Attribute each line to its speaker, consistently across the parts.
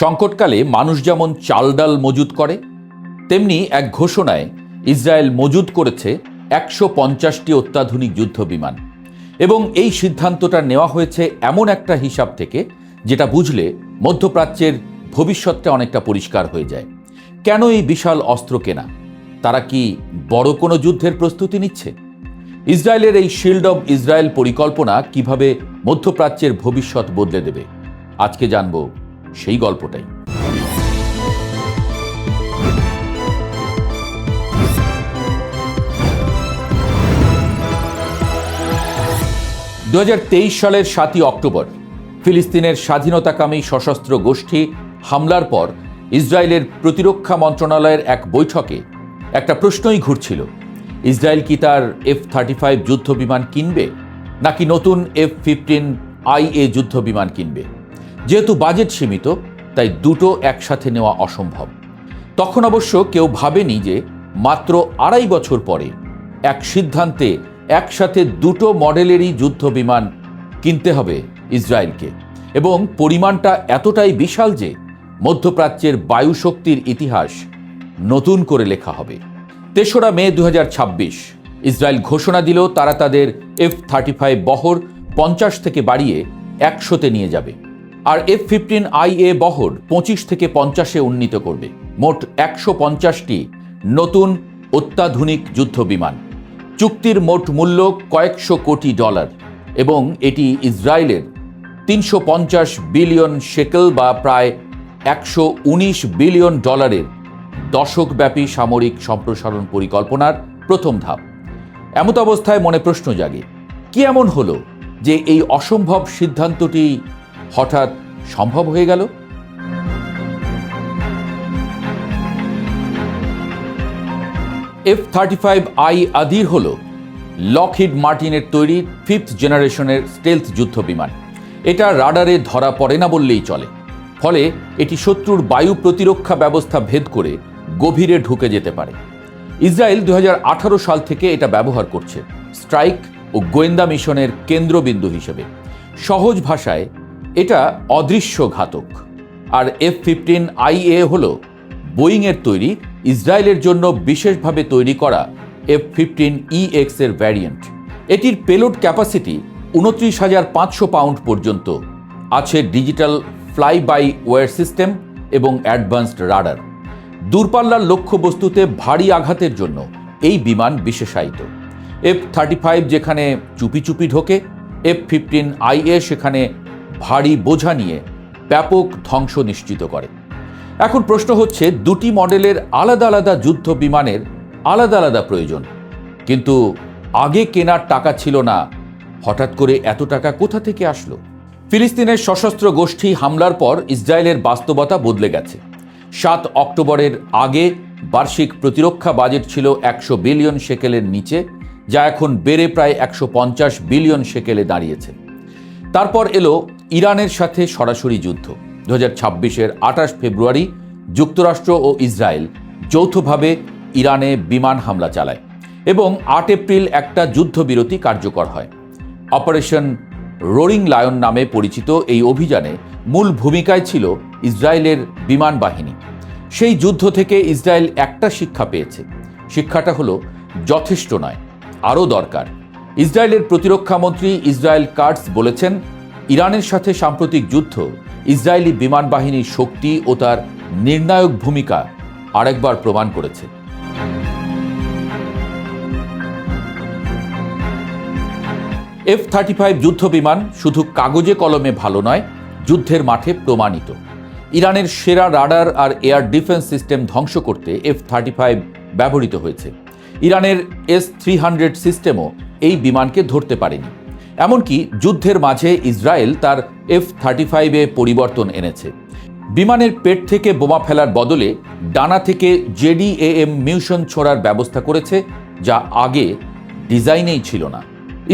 Speaker 1: সংকটকালে মানুষ যেমন চাল ডাল মজুত করে, তেমনি এক ঘোষণায় ইসরায়েল মজুত করেছে 150টি অত্যাধুনিক যুদ্ধ বিমান। এবং এই সিদ্ধান্তটা নেওয়া হয়েছে এমন একটা হিসাব থেকে যেটা বুঝলে মধ্যপ্রাচ্যের ভবিষ্যৎটা অনেকটা পরিষ্কার হয়ে যায়। কেন এই বিশাল অস্ত্র কেনা? তারা কি বড় কোনো যুদ্ধের প্রস্তুতি নিচ্ছে? ইসরায়েলের এই শিল্ড অব ইসরায়েল পরিকল্পনা কিভাবে মধ্যপ্রাচ্যের ভবিষ্যৎ বদলে দেবে, আজকে জানব সেই গল্পটাই। দু সালের 7ই অক্টোবর ফিলিস্তিনের স্বাধীনতাকামী সশস্ত্র গোষ্ঠী হামলার পর ইসরায়েলের প্রতিরক্ষা মন্ত্রণালয়ের এক বৈঠকে একটা প্রশ্নই ঘুরছিল, ইসরায়েল কি তার F-35 যুদ্ধ বিমান কিনবে নাকি নতুন F-15IA যুদ্ধ বিমান কিনবে। যেহেতু বাজেট সীমিত, তাই দুটো একসাথে নেওয়া অসম্ভব। তখন অবশ্য কেউ ভাবেনি যে মাত্র 2.5 বছর পরে এক সিদ্ধান্তে একসাথে দুটো মডেলেরই যুদ্ধ বিমান কিনতে হবে ইসরায়েলকে, এবং পরিমাণটা এতটাই বিশাল যে মধ্যপ্রাচ্যের বায়ুশক্তির ইতিহাস নতুন করে লেখা হবে। 3রা মে 2026 ইসরায়েল ঘোষণা দিল তারা তাদের F-35 বহর 50 থেকে বাড়িয়ে 100-তে নিয়ে যাবে, আর F-15IA বহর 25 থেকে 50-এ উন্নীত করবে। মোট 150টি নতুন অত্যাধুনিক যুদ্ধ বিমান। চুক্তির মোট মূল্য কয়েকশো কোটি ডলার, এবং এটি ইসরায়েলের 350 বিলিয়ন শেকেল বা প্রায় 119 বিলিয়ন ডলারের দশকব্যাপী সামরিক সম্প্রসারণ পরিকল্পনার প্রথম ধাপ। এমত অবস্থায় মনে প্রশ্ন জাগে, কি এমন হলো যে এই অসম্ভব সিদ্ধান্তটি হঠাৎ সম্ভব হয়ে গেল? F-35I আদির হল লকহিড মার্টিনের তৈরি 5th জেনারেশনের স্টেলথ যুদ্ধ বিমান। এটা রাডারে ধরা পড়ে না বললেই চলে, ফলে এটি শত্রুর বায়ু প্রতিরক্ষা ব্যবস্থা ভেদ করে গভীরে ঢুকে যেতে পারে। ইসরায়েল 2018 সাল থেকে এটা ব্যবহার করছে স্ট্রাইক ও গোয়েন্দা মিশনের কেন্দ্রবিন্দু হিসেবে। সহজ ভাষায় এটা অদৃশ্য ঘাতক। আর F-15IA হল বোয়িংয়ের তৈরি, ইসরায়েলের জন্য বিশেষভাবে তৈরি করা F-15EX এর ভ্যারিয়েন্ট। এটির পেলোড ক্যাপাসিটি 29,500 পাউন্ড পর্যন্ত আছে, digital fly by wire system এবং অ্যাডভান্সড রাডার। দূরপাল্লার লক্ষ্যবস্তুতে ভারী আঘাতের জন্য এই বিমান বিশেষায়িত। F-35 যেখানে চুপি চুপি ঢোকে, F-15IA সেখানে ভারী বোঝা নিয়ে ব্যাপক ধ্বংস নিশ্চিত করে। এখন প্রশ্ন হচ্ছে, দুটি মডেলের আলাদা আলাদা যুদ্ধ বিমানের আলাদা আলাদা প্রয়োজন, কিন্তু আগে কেনার টাকা ছিল না, হঠাৎ করে এত টাকা কোথা থেকে আসলো? ফিলিস্তিনের সশস্ত্র গোষ্ঠী হামলার পর ইসরায়েলের বাস্তবতা বদলে গেছে। 7 অক্টোবরের আগে বার্ষিক প্রতিরক্ষা বাজেট ছিল 100 বিলিয়ন শেকেলের নিচে, যা এখন বেড়ে প্রায় 150 বিলিয়ন শেকেলে দাঁড়িয়েছে। তারপর এলো ইরানের সাথে সরাসরি যুদ্ধ। 2026-এর 28 ফেব্রুয়ারি যুক্তরাষ্ট্র ও ইসরায়েল যৌথভাবে ইরানে বিমান হামলা চালায়, এবং 8 এপ্রিল একটা যুদ্ধবিরতি কার্যকর হয়। অপারেশন রোরিং লায়ন নামে পরিচিত এই অভিযানে মূল ভূমিকায় ছিল ইসরায়েলের বিমান বাহিনী। সেই যুদ্ধ থেকে ইসরায়েল একটা শিক্ষা পেয়েছে। শিক্ষাটা হলো যথেষ্ট নয়, আরও দরকার। ইসরায়েলের প্রতিরক্ষা মন্ত্রী ইসরায়েল কাটস বলেছেন, ইরানের সাথে সাম্প্রতিক যুদ্ধ ইসরায়েলি বিমান বাহিনীর শক্তি ও তার নির্ণায়ক ভূমিকা আরেকবার প্রমাণ করেছে। F-35 যুদ্ধ বিমান শুধু কাগজে কলমে ভালো নয়, যুদ্ধের মাঠে প্রমাণিত। ইরানের সেরা রাডার আর এয়ার ডিফেন্স সিস্টেম ধ্বংস করতে F-35 ব্যবহৃত হয়েছে। ইরানের S-300 সিস্টেমও এই বিমানকে ধরতে পারেনি। এমনকি যুদ্ধের মাঝে ইসরায়েল তার F-35-এ পরিবর্তন এনেছে। বিমানের পেট থেকে বোমা ফেলার বদলে ডানা থেকে JDAM মিউশন ছোড়ার ব্যবস্থা করেছে, যা আগে ডিজাইনেই ছিল না।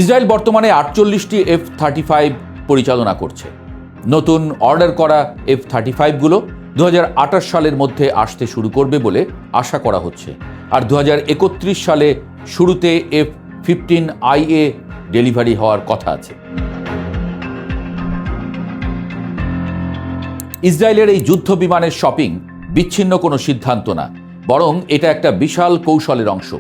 Speaker 1: ইসরায়েল বর্তমানে 48টি F-35 পরিচালনা করছে। নতুন অর্ডার করা F-35গুলো 2028 সালের মধ্যে আসতে শুরু করবে বলে আশা করা হচ্ছে, আর 2031 সালে শুরুতে F-15IA ডেলিভারি হওয়ার কথা আছে। ইসরায়েলের এই যুদ্ধ বিমানের শপিং বিচ্ছিন্ন কোনো সিদ্ধান্ত না, বরং এটা একটা বিশাল কৌশলের অংশ।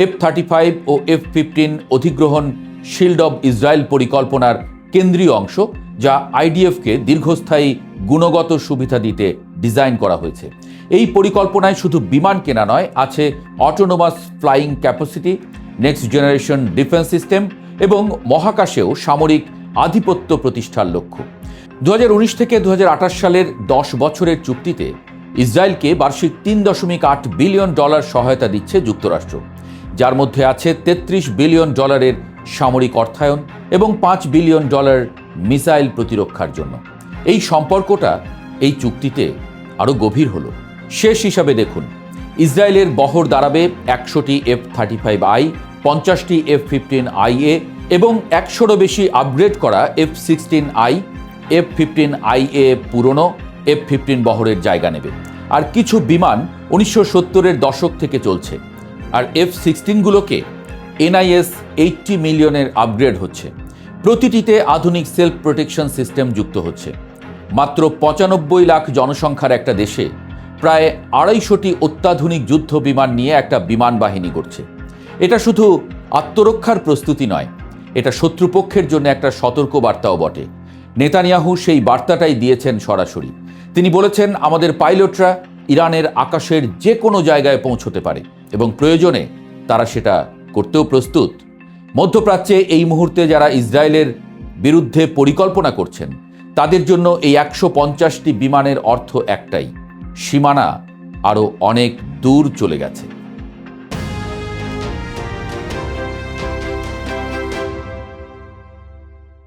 Speaker 1: F-35 ও F-15 অধিগ্রহণ শিল্ড অব ইসরায়েল পরিকল্পনার কেন্দ্রীয় অংশ, যা আইডিএফকে দীর্ঘস্থায়ী গুণগত সুবিধা দিতে ডিজাইন করা হয়েছে। এই পরিকল্পনায় শুধু বিমান কেনা নয়, আছে autonomous flying capacity, next generation defence system এবং মহাকাশেও সামরিক আধিপত্য প্রতিষ্ঠার লক্ষ্য। 2019 থেকে 2028 সালের 10 বছরের চুক্তিতে ইসরায়েলকে বার্ষিক $3.8 বিলিয়ন সহায়তা দিচ্ছে যুক্তরাষ্ট্র, যার মধ্যে আছে $33 বিলিয়ন সামরিক অর্থায়ন এবং $5 বিলিয়ন মিসাইল প্রতিরক্ষার জন্য। এই সম্পর্কটা এই চুক্তিতে আরও গভীর হলো। শেষ হিসাবে দেখুন, ইসরায়েলের বহর দাঁড়াবে 100টি F-35I, 50টি F-15IA এবং 100রও বেশি আপগ্রেড করা F-16I, F-15IA পুরনো F-15 বহরের জায়গা নেবে। আর কিছু বিমান 1970-এর দশক থেকে চলছে। আর F-16গুলোকে NIS 80 মিলিয়নের আপগ্রেড হচ্ছে। প্রতিটিতে আধুনিক সেলফ প্রোটেকশন সিস্টেম যুক্ত হচ্ছে। মাত্র 95 লাখ জনসংখ্যার একটা দেশে প্রায় 250টি অত্যাধুনিক যুদ্ধ বিমান নিয়ে একটা বিমান বাহিনী গড়ছে। এটা শুধু আত্মরক্ষার প্রস্তুতি নয়, এটা শত্রুপক্ষের জন্য একটা সতর্ক বার্তাও বটে। নেতানিয়াহু সেই বার্তাটাই দিয়েছেন সরাসরি। তিনি বলেছেন, আমাদের পাইলটরা ইরানের আকাশের যে কোনো জায়গায় পৌঁছতে পারে এবং প্রয়োজনে তারা সেটা করতেও প্রস্তুত। মধ্যপ্রাচ্যে এই মুহূর্তে যারা ইসরায়েলের বিরুদ্ধে পরিকল্পনা করছেন, তাদের জন্য এই 150টি বিমানের অর্থ একটাই, সীমানা আরও অনেক দূর চলে গেছে।